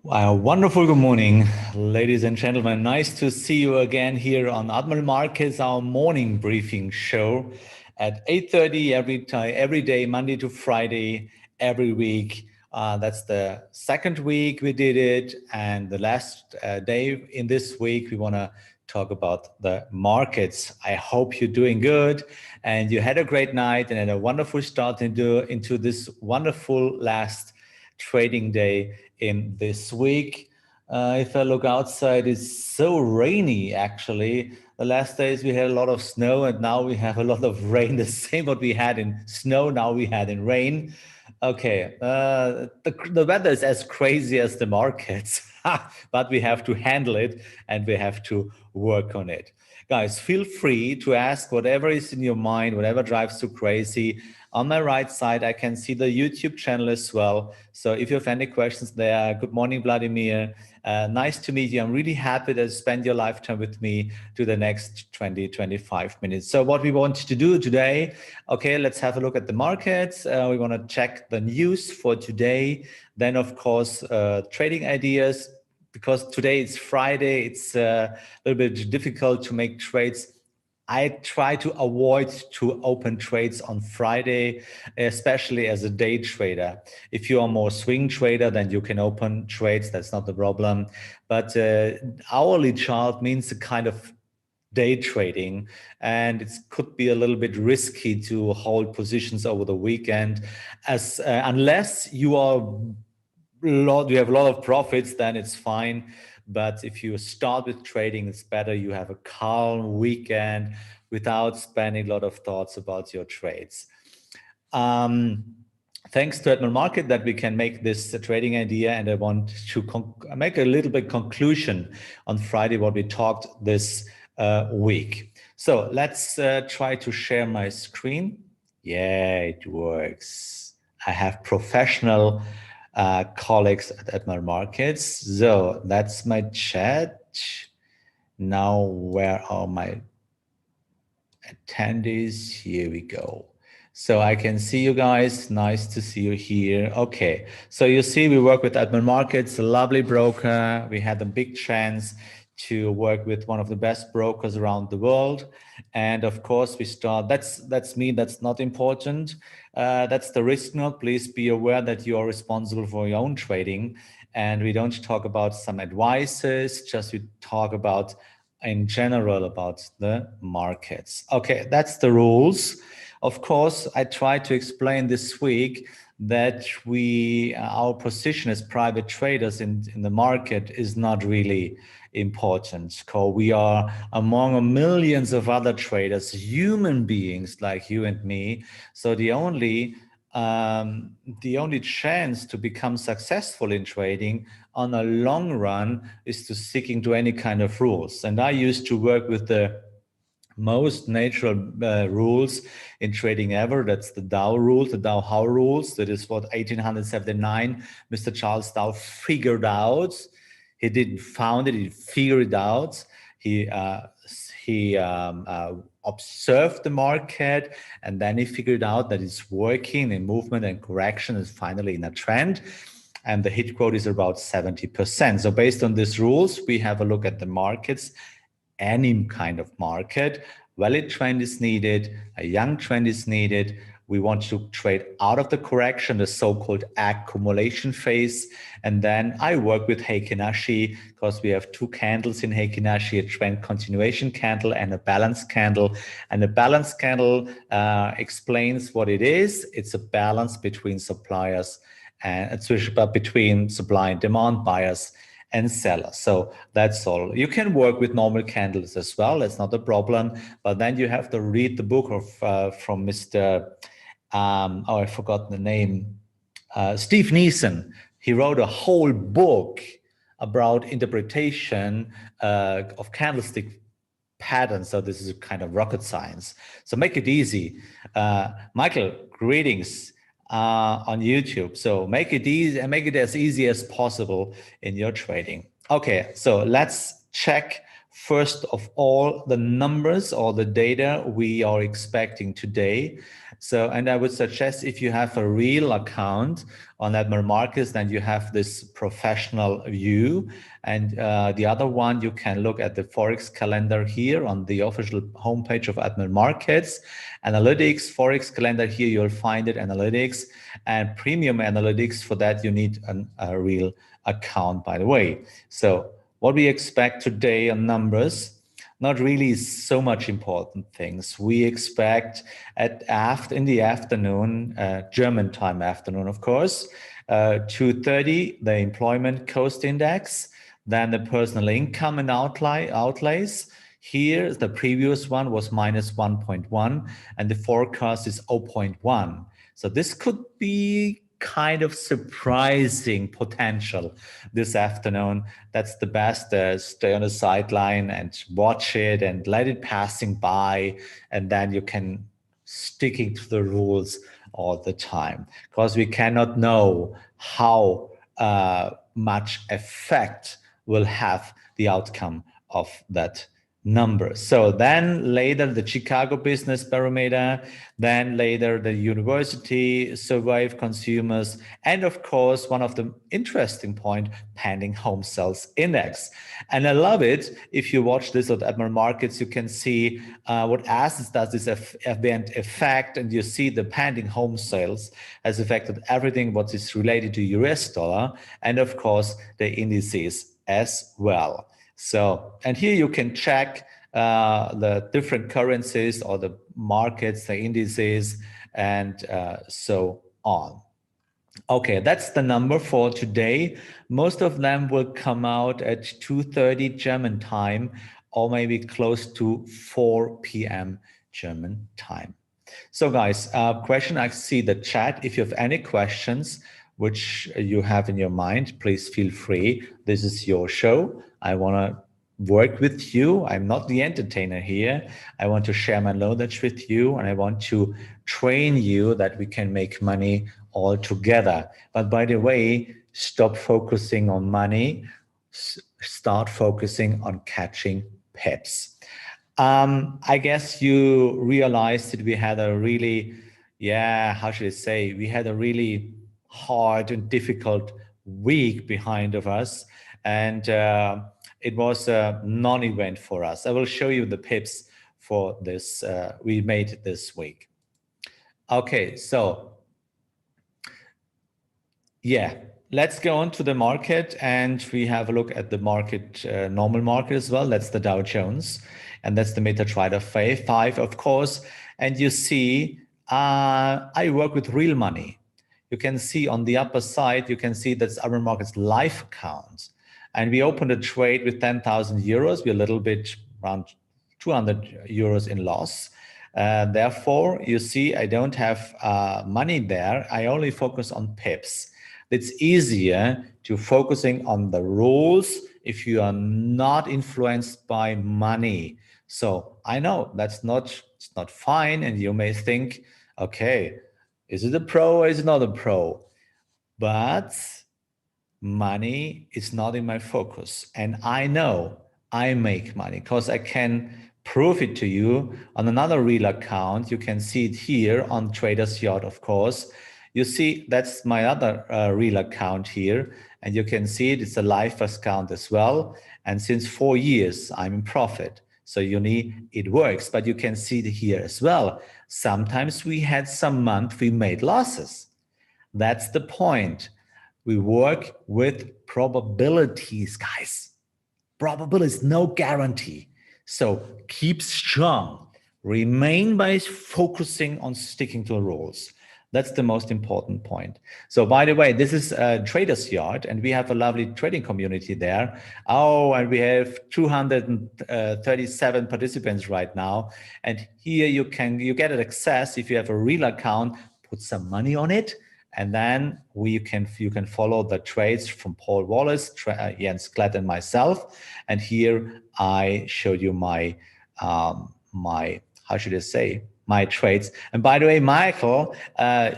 Wonderful good morning, ladies and gentlemen. Nice to see you again here on Admiral Markets, our morning briefing show at 8:30 every day, Monday to Friday, every week. That's the second week we did it, and the last day in this week we want to talk about the markets. I hope you're doing good and you had a great night and had a wonderful start into this wonderful last trading day in this week. If I look outside, it's so rainy actually. The last days we had a lot of snow and now we have a lot of rain. The same what we had in snow, now we had in rain. Okay, the weather is as crazy as the markets, but we have to handle it and we have to work on it. Guys, feel free to ask whatever is in your mind, whatever drives you crazy. On my right side, I can see the YouTube channel as well. So if you have any questions there, good morning, Vladimir. Nice to meet you. I'm really happy to spend your lifetime with me to the next 20, 25 minutes. So what we want to do today, okay, let's have a look at the markets. We want to check the news for today. Then, of course, trading ideas, because today it's Friday. It's a little bit difficult to make trades. I try to avoid to open trades on Friday, especially as a day trader. If you are more swing trader, then you can open trades. That's not the problem. But hourly chart means a kind of day trading, and it could be a little bit risky to hold positions over the weekend, as unless you have a lot of profits, then it's fine. But if you start with trading, it's better you have a calm weekend without spending a lot of thoughts about your trades. Thanks to Admiral Market that we can make this trading idea, and I want to make a little bit conclusion on Friday what we talked this week. So let's try to share my screen. Yeah, it works. I have professional colleagues at Admiral Markets. So that's my chat. Now, where are my attendees? Here we go. So I can see you guys. Nice to see you here. Okay. So you see, we work with Admiral Markets, a lovely broker. We had a big chance to work with one of the best brokers around the world. And of course, we start, that's me, that's not important. That's the risk note. Please be aware that you are responsible for your own trading. And we don't talk about some advices, just we talk about in general about the markets. Okay, that's the rules. Of course, I tried to explain this week that our position as private traders in the market is not really important, because we are among millions of other traders, human beings like you and me. So the only chance to become successful in trading on a long run is to stick to any kind of rules. And I used to work with the most natural rules in trading ever. That's the Dow rules, the Dow-Howe rules. That is what 1879 Mr. Charles Dow figured out. He didn't found it, he figured it out. He observed the market, and then he figured out that it's working in movement and correction is finally in a trend. And the hit quote is about 70%. So based on these rules, we have a look at the markets. Any kind of market, valid trend is needed, a young trend is needed. We want to trade out of the correction, the so-called accumulation phase. And then I work with Heikin Ashi, because we have two candles in Heikin Ashi, a trend continuation candle and a balance candle. And the balance candle explains what it is. It's a balance between suppliers and between supply and demand, buyers and sellers. So that's all. You can work with normal candles as well. That's not a problem. But then you have to read the book of from Mr. I forgot the name. Steve Neeson. He wrote a whole book about interpretation of candlestick patterns. So this is a kind of rocket science. So make it easy. Michael, greetings. On YouTube. So make it easy and make it as easy as possible in your trading. Okay, so let's check first of all the numbers or the data we are expecting today. So, and I would suggest if you have a real account on Admiral Markets, then you have this professional view. And the other one, you can look at the Forex calendar here on the official homepage of Admiral Markets. Analytics, Forex calendar, here you'll find it, analytics and premium analytics. For that, you need a real account, by the way. So what we expect today on numbers, not really so much important things. We expect in the afternoon, German time afternoon, of course, 2:30, the employment cost index, then the personal income and outlays. Here, the previous one was minus 1.1, and the forecast is 0.1. So this could be kind of surprising potential this afternoon. That's the best. Stay on the sideline and watch it and let it passing by, and then you can sticking to the rules all the time, because we cannot know how much effect will have the outcome of that number. So then later the Chicago Business Barometer, then later the university survey of consumers, and of course one of the interesting point, pending home sales index. And I love it. If you watch this at Admiral Markets, you can see what assets does this event affect, and you see the pending home sales has affected everything what is related to US dollar, and of course the indices as well. So, and here you can check the different currencies or the markets, the indices, and so on. Okay, that's the number for today. Most of them will come out at 2:30 German time, or maybe close to 4 p.m. German time. So guys, question, I see the chat. If you have any questions which you have in your mind, please feel free. This is your show. I want to work with you. I'm not the entertainer here. I want to share my knowledge with you, and I want to train you that we can make money all together. But by the way, stop focusing on money. Start focusing on catching pips. I guess you realized that we had a really, how should I say? We had a really hard and difficult week behind of us. And it was a non-event for us. I will show you the pips for this we made this week. Okay, so let's go on to the market, and we have a look at the market, normal market as well. That's the Dow Jones, and that's the MetaTrader 5, of course. And you see, I work with real money. You can see on the upper side, you can see that's Admiral Markets live account. And we opened a trade with 10,000 euros. We're a little bit around 200 euros in loss. Therefore, you see, I don't have money there. I only focus on pips. It's easier to focusing on the rules if you are not influenced by money. So I know it's not fine. And you may think, okay, is it a pro or is it not a pro? But money is not in my focus. And I know I make money because I can prove it to you on another real account. You can see it here on Trader's Yacht, of course. You see, that's my other real account here. And you can see it's a live account as well. And since 4 years, I'm in profit. So it works, but you can see it here as well. Sometimes we had some month we made losses. That's the point. We work with probabilities, guys. Probabilities, no guarantee. So keep strong. Remain by focusing on sticking to the rules. That's the most important point. So by the way, this is Trader's Yacht, and we have a lovely trading community there. Oh, and we have 237 participants right now. And here you get access, if you have a real account, put some money on it. And then you can follow the trades from Paul Wallace, Jens Klett, and myself. And here I showed you my how should I say, my trades. And by the way, Michael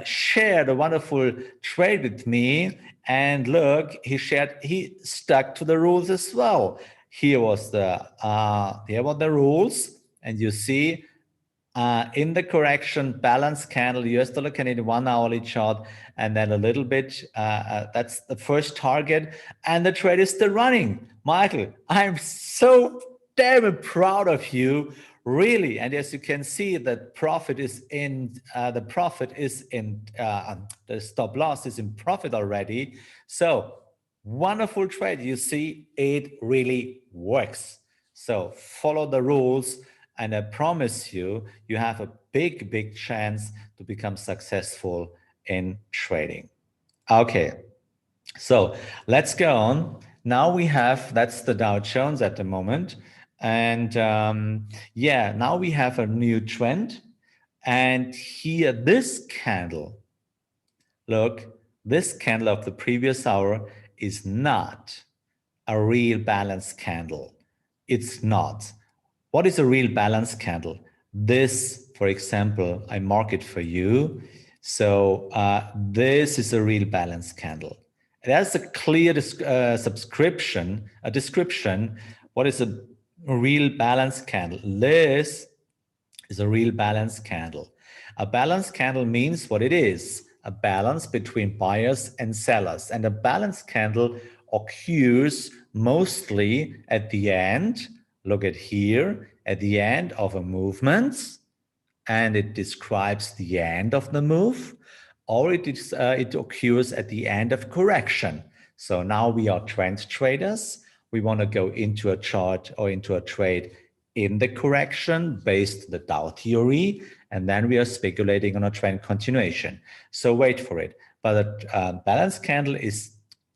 shared a wonderful trade with me. And look, he stuck to the rules as well. Here were the rules, and you see, in the correction, balance candle, US dollar Canadian 1 hourly chart, and then a little bit, that's the first target, and the trade is still running. Michael, I'm so damn proud of you, really. And as you can see, the profit is in, the stop loss is in profit already. So wonderful trade. You see, it really works. So follow the rules, and I promise you, you have a big, big chance to become successful in trading. Okay, so let's go on. Now we have, that's the Dow Jones at the moment. And yeah, now we have a new trend. And here, this candle, look, this candle of the previous hour is not a real balance candle. It's not. What is a real balance candle? This, for example, I mark it for you. So this is a real balance candle. It has a clear description. What is a real balance candle? This is a real balance candle. A balance candle means what it is, a balance between buyers and sellers. And a balance candle occurs mostly at the end, look at here, at the end of a movement, and it describes the end of the move, or it occurs at the end of correction. So now we are trend traders. We want to go into a chart or into a trade in the correction based on the Dow theory, and then we are speculating on a trend continuation. So wait for it. But a balance candle is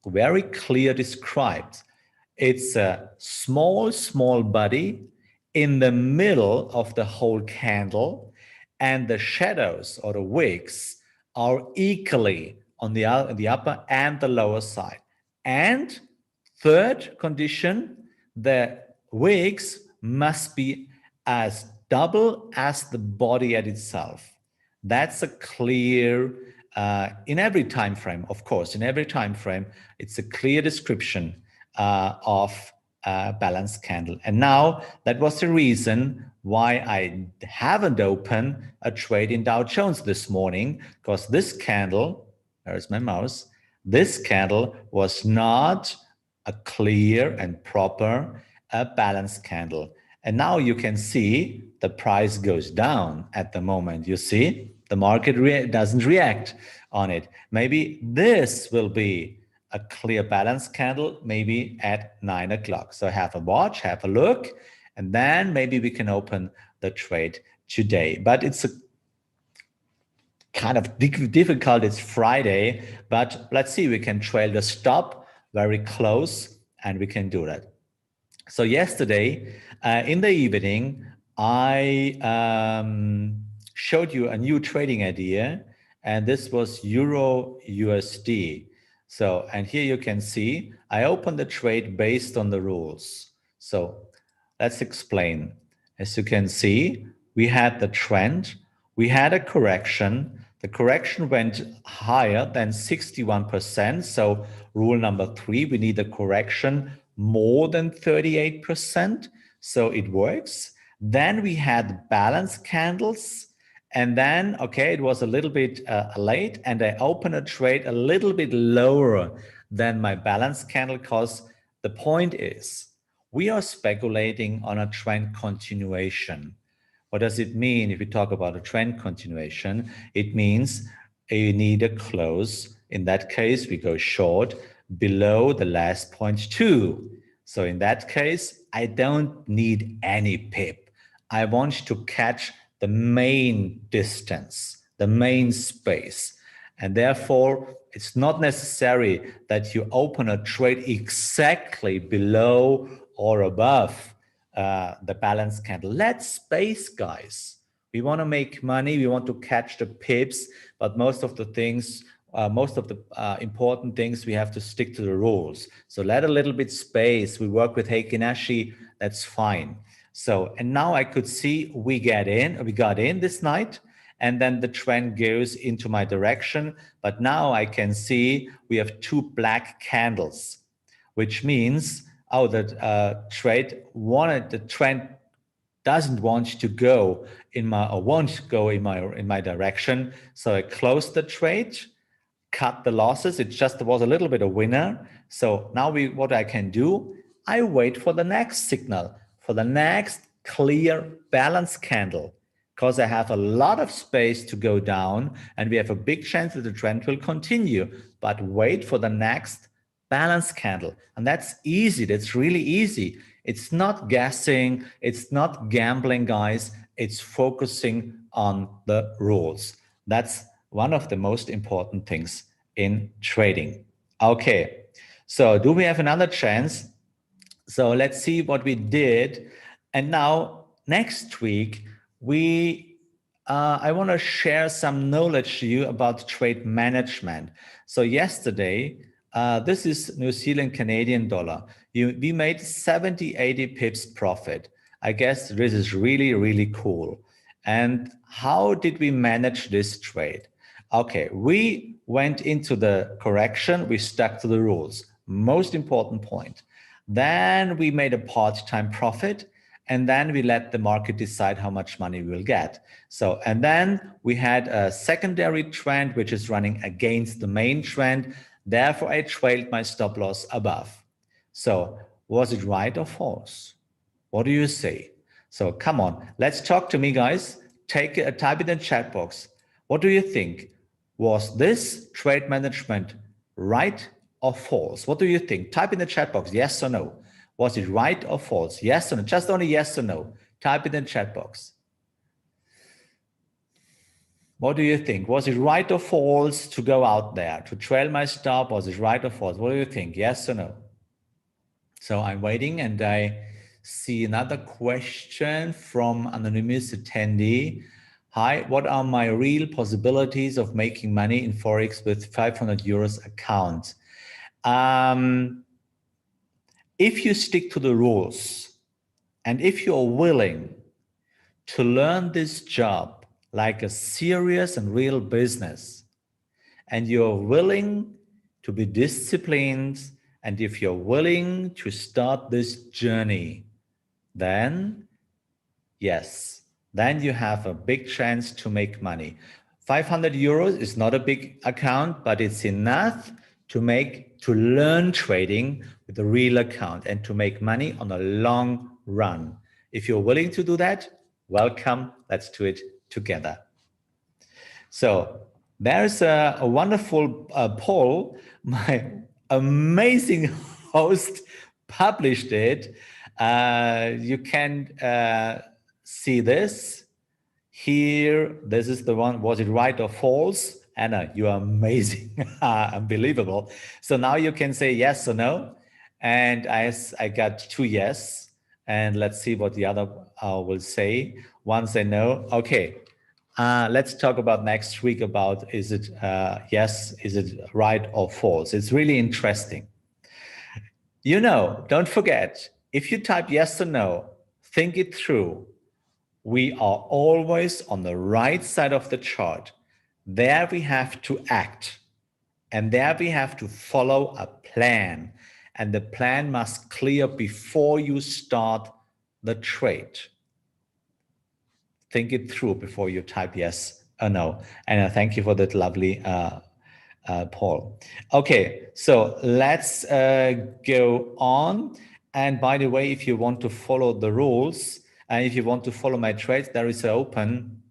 very clear described. It's a small, small body in the middle of the whole candle, and the shadows or the wicks are equally on the upper and the lower side. And third condition, the wicks must be as double as the body at itself. That's a clear, in every time frame, of course, in every time frame, it's a clear description of balance candle. And now that was the reason why I haven't opened a trade in Dow Jones this morning, because this candle, there's my mouse, this candle was not a clear and proper balance candle. And now you can see the price goes down at the moment. You see, the market doesn't react on it. Maybe this will be a clear balance candle, maybe at 9 o'clock. So have a watch, have a look, and then maybe we can open the trade today. But it's a kind of difficult. It's Friday, but let's see, we can trail the stop very close, and we can do that. So yesterday in the evening, I showed you a new trading idea, and this was Euro USD. So, and here you can see, I opened the trade based on the rules. So let's explain. As you can see, we had the trend, we had a correction. The correction went higher than 61%. So rule number 3, we need a correction more than 38%. So it works. Then we had balance candles. And then, okay, it was a little bit late, and I opened a trade a little bit lower than my balance candle, because the point is, we are speculating on a trend continuation. What does it mean if we talk about a trend continuation? It means you need a close. In that case, we go short below the last 0.2. So in that case, I don't need any pip. I want to catch the main distance, the main space. And therefore, it's not necessary that you open a trade exactly below or above the balance candle. Let's space, guys. We want to make money. We want to catch the pips, but most of the things, important things, we have to stick to the rules. So let a little bit space. We work with Heikki Nashi. That's fine. So, and now I could see we got in this night, and then the trend goes into my direction. But now I can see we have 2 black candles, which means, oh, the trend doesn't want to go in my, or won't go in my direction. So I closed the trade, cut the losses. It just was a little bit a winner. So now what I can do, I wait for the next signal, for the next clear balance candle, because I have a lot of space to go down and we have a big chance that the trend will continue, but wait for the next balance candle. And that's easy. That's really easy. It's not guessing. It's not gambling, guys. It's focusing on the rules. That's one of the most important things in trading. Okay, so do we have another chance? So let's see what we did. And now next week, I want to share some knowledge to you about trade management. So yesterday, this is New Zealand Canadian dollar. We made 70, 80 pips profit. I guess this is really, really cool. And how did we manage this trade? Okay, we went into the correction. We stuck to the rules. Most important point. Then we made a part-time profit, and then we let the market decide how much money we will get. So, and then we had a secondary trend, which is running against the main trend. Therefore, I trailed my stop loss above. So was it right or false? What do you say? So come on, let's talk to me, guys. Type it in the chat box. What do you think? Was this trade management right or false? What do you think? Type in the chat box, yes or no. Was it right or false? Yes or no, just only yes or no. Type it in the chat box. What do you think? Was it right or false to go out there, to trail my stop? Was it right or false? What do you think? Yes or no? So I'm waiting and I see another question from anonymous attendee. Hi, what are my real possibilities of making money in Forex with 500 euros account? If you stick to the rules and if you're willing to learn this job like a serious and real business, and you're willing to be disciplined, and if you're willing to start this journey, then yes, then you have a big chance to make money. 500 euros is not a big account, but it's enough to learn trading with a real account and to make money on a long run. If you're willing to do that, welcome, let's do it together. So there's a wonderful poll. My amazing host published it. You can see this here. This is the one. Was it right or false? Anna, you are amazing, unbelievable. So now you can say yes or no. And I got 2 yes. And let's see what the other will say. Once they know, okay. Let's talk about next week about is it yes, is it right or false? It's really interesting. You know, don't forget, if you type yes or no, think it through. We are always on the right side of the chart. There we have to act. And there we have to follow a plan. And the plan must clear before you start the trade. Think it through before you type yes or no. And thank you for that lovely poll. Okay, so let's go on. And by the way, if you want to follow the rules, and if you want to follow my trades, there is an open,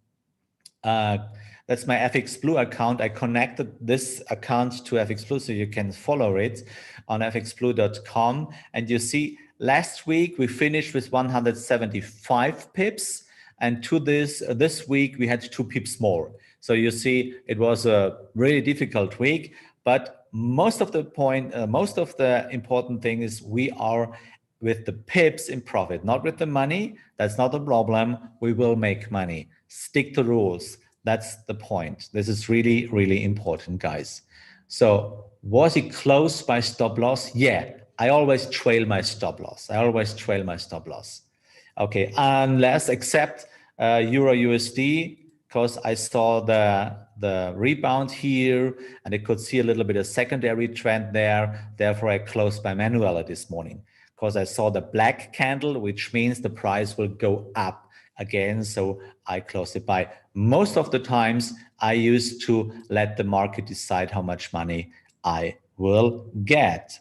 that's my FX Blue account. I connected this account to FX Blue so you can follow it on fxblue.com. And you see, last week we finished with 175 pips. And to this week, we had 2 pips more. So you see, it was a really difficult week, but most of the important thing is we are with the pips in profit, not with the money. That's not a problem. We will make money. Stick to rules. That's the point. This is really, really important, guys. So was it close by stop loss? Yeah, I always trail my stop loss. Okay, unless except Euro USD, because I saw the rebound here and I could see a little bit of secondary trend there. Therefore, I closed by manual this morning. because I saw the black candle, which means the price will go up again. So I close it by. Most of the times I used to let the market decide how much money I will get.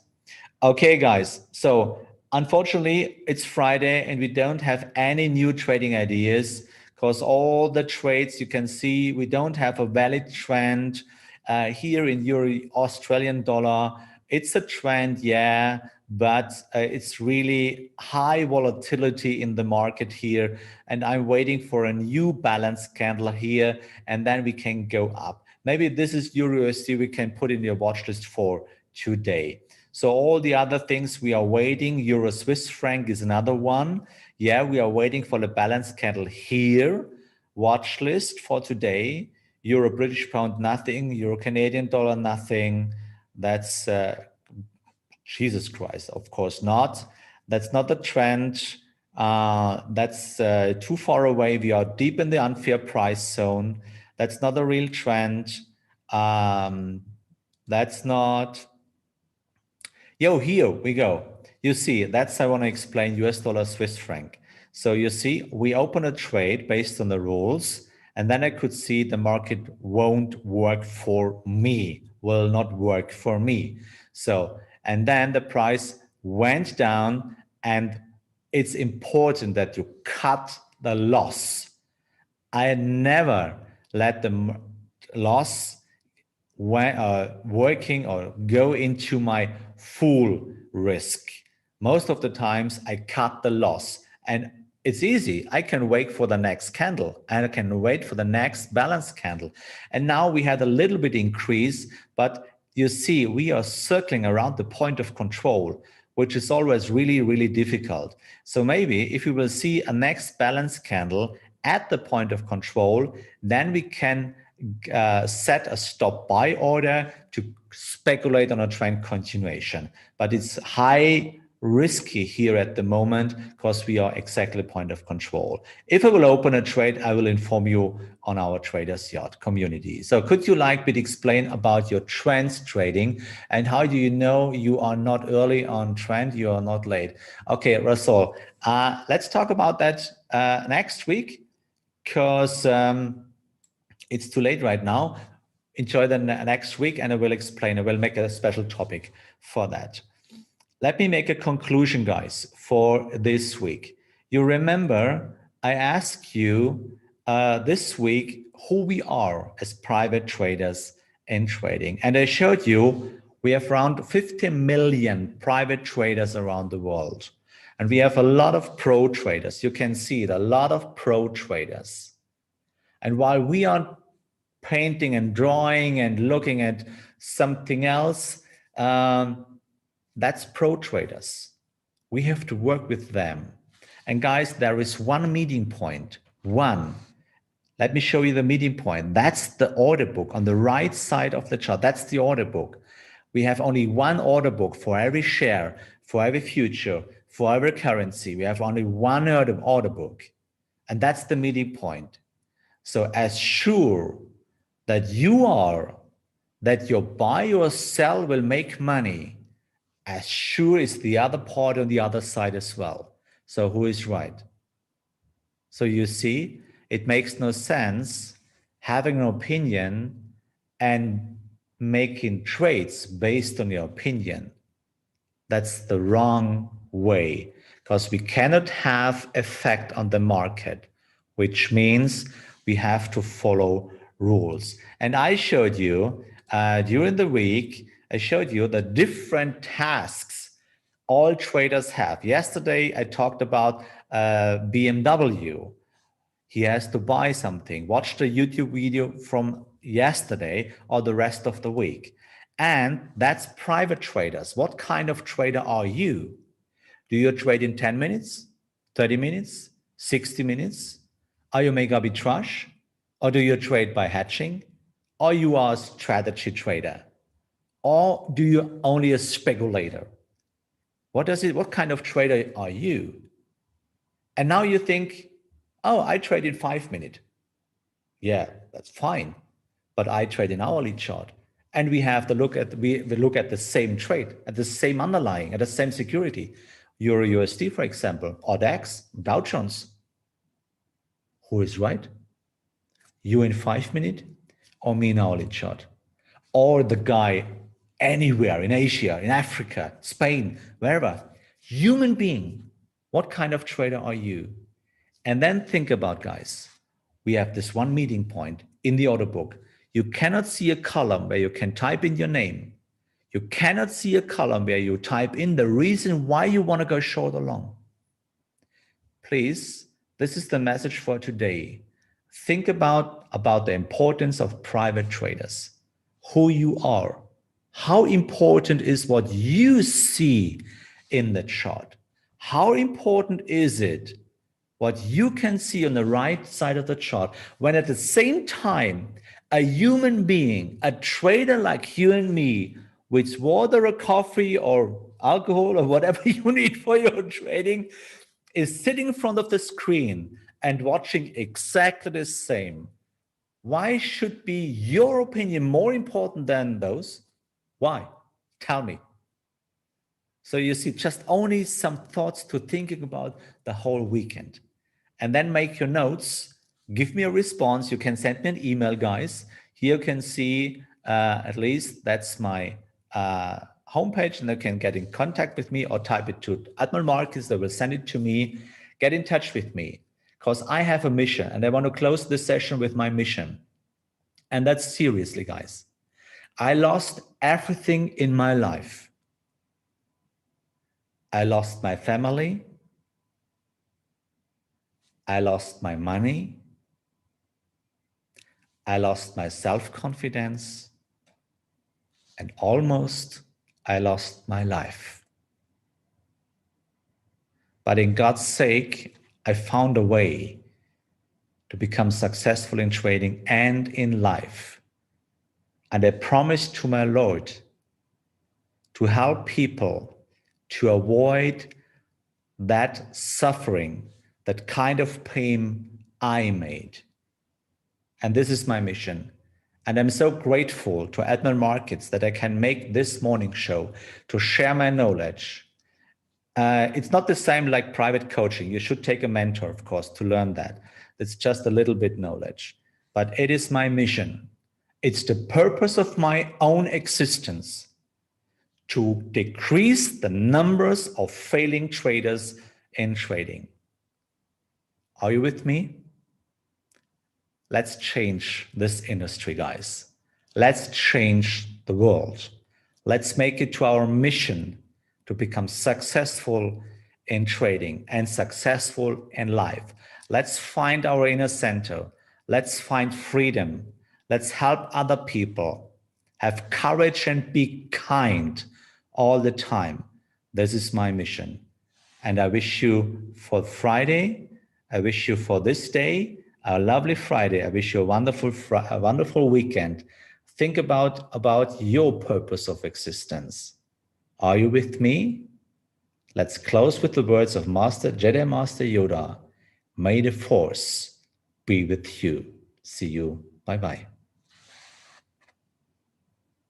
Okay, guys. So unfortunately, it's Friday and we don't have any new trading ideas because all the trades you can see, we don't have a valid trend here in Euro Australian dollar. It's a trend, yeah, but it's really high volatility in the market here. And I'm waiting for a new balance candle here, and then we can go up. Maybe this is Euro USD we can put in your watch list for today. So all the other things we are waiting. Euro Swiss franc is another one. Yeah, we are waiting for the balance candle here. Watch list for today. Euro British pound, nothing. Euro Canadian dollar, nothing. That's Jesus Christ, of course not. That's not the trend. That's too far away. We are deep in the unfair price zone. That's not a real trend. That's not. Yo, here we go. You see, that's I want to explain US dollar Swiss franc. So you see, we open a trade based on the rules, and then I could see the market won't work for me, will not work for me. So, and then the price went down, and it's important that you cut the loss. I never let the loss working or go into my full risk. Most of the times I cut the loss, and it's easy. I can wait for the next candle and I can wait for the next balance candle. And now we had a little bit increase, but you see, we are circling around the point of control, which is always really, really difficult. So maybe if we will see a next balance candle at the point of control, then we can set a stop buy order to speculate on a trend continuation. But it's high risky here at the moment because we are exactly point of control. If I will open a trade, I will inform you on our Traders Yacht community. So could you like to explain about your trends trading and how do you know you are not early on trend, you are not late? Okay, Russell, let's talk about that next week because it's too late right now. Enjoy the next week and I will explain. I will make a special topic for that. Let me make a conclusion, guys, for this week. You remember I asked you this week who we are as private traders in trading. And I showed you we have around 50 million private traders around the world. And we have a lot of pro traders. You can see it, a lot of pro traders. And while we are painting and drawing and looking at something else, that's pro traders. We have to work with them. And guys, there is one meeting point. One. Let me show you the meeting point. That's the order book on the right side of the chart. That's the order book. We have only one order book for every share, for every future, for every currency. We have only one order book. And that's the meeting point. So as sure that you are, that your buy or sell will make money, as sure is the other part on the other side as well. So who is right? So you see, it makes no sense having an opinion and making trades based on your opinion. That's the wrong way because we cannot have effect on the market, which means we have to follow rules. And I showed you during the week, I showed you the different tasks all traders have. Yesterday, I talked about BMW. He has to buy something. Watch the YouTube video from yesterday or the rest of the week. And that's private traders. What kind of trader are you? Do you trade in 10 minutes, 30 minutes, 60 minutes? Are you make arbitrage? Or do you trade by hedging? Or you are a strategy trader? Or do you only a speculator? What kind of trader are you? And now you think, oh, I trade in 5 minutes. Yeah, that's fine. But I trade in hourly chart. And we have to look at we look at the same trade, at the same underlying, at the same security. Euro USD, for example, or DAX, Dow Jones. Who is right? You in 5 minutes or me in hourly chart? Or the guy anywhere in Asia, in Africa, Spain, wherever. Human being, what kind of trader are you? And then think about, guys, we have this one meeting point in the order book. You cannot see a column where you can type in your name. You cannot see a column where you type in the reason why you want to go short or long. Please, this is the message for today. Think about the importance of private traders, who you are. How important is what you see in the chart? How important is it what you can see on the right side of the chart when at the same time a human being, a trader like you and me, with water or coffee or alcohol or whatever you need for your trading, is sitting in front of the screen and watching exactly the same? Why should be your opinion more important than those? Why? Tell me. So you see, just only some thoughts to thinking about the whole weekend. And then make your notes, give me a response. You can send me an email, guys. Here you can see, at least that's my homepage, and you can get in contact with me or type it to Admiral Markus. They will send it to me. Get in touch with me because I have a mission and I want to close this session with my mission. And that's seriously, guys. I lost everything in my life. I lost my family. I lost my money. I lost my self-confidence. And almost I lost my life. But in God's sake, I found a way to become successful in trading and in life. And I promised to my Lord to help people to avoid that suffering, that kind of pain I made. And this is my mission. And I'm so grateful to Admiral Markets that I can make this morning show to share my knowledge. It's not the same like private coaching. You should take a mentor, of course, to learn that. It's just a little bit knowledge. But it is my mission. It's the purpose of my own existence to decrease the numbers of failing traders in trading. Are you with me? Let's change this industry, guys. Let's change the world. Let's make it to our mission to become successful in trading and successful in life. Let's find our inner center. Let's find freedom. Let's help other people. Have courage and be kind all the time. This is my mission. And I wish you for Friday, I wish you for this day, a lovely Friday. I wish you a wonderful weekend. Think about your purpose of existence. Are you with me? Let's close with the words of Jedi Master Yoda. May the Force be with you. See you. Bye-bye.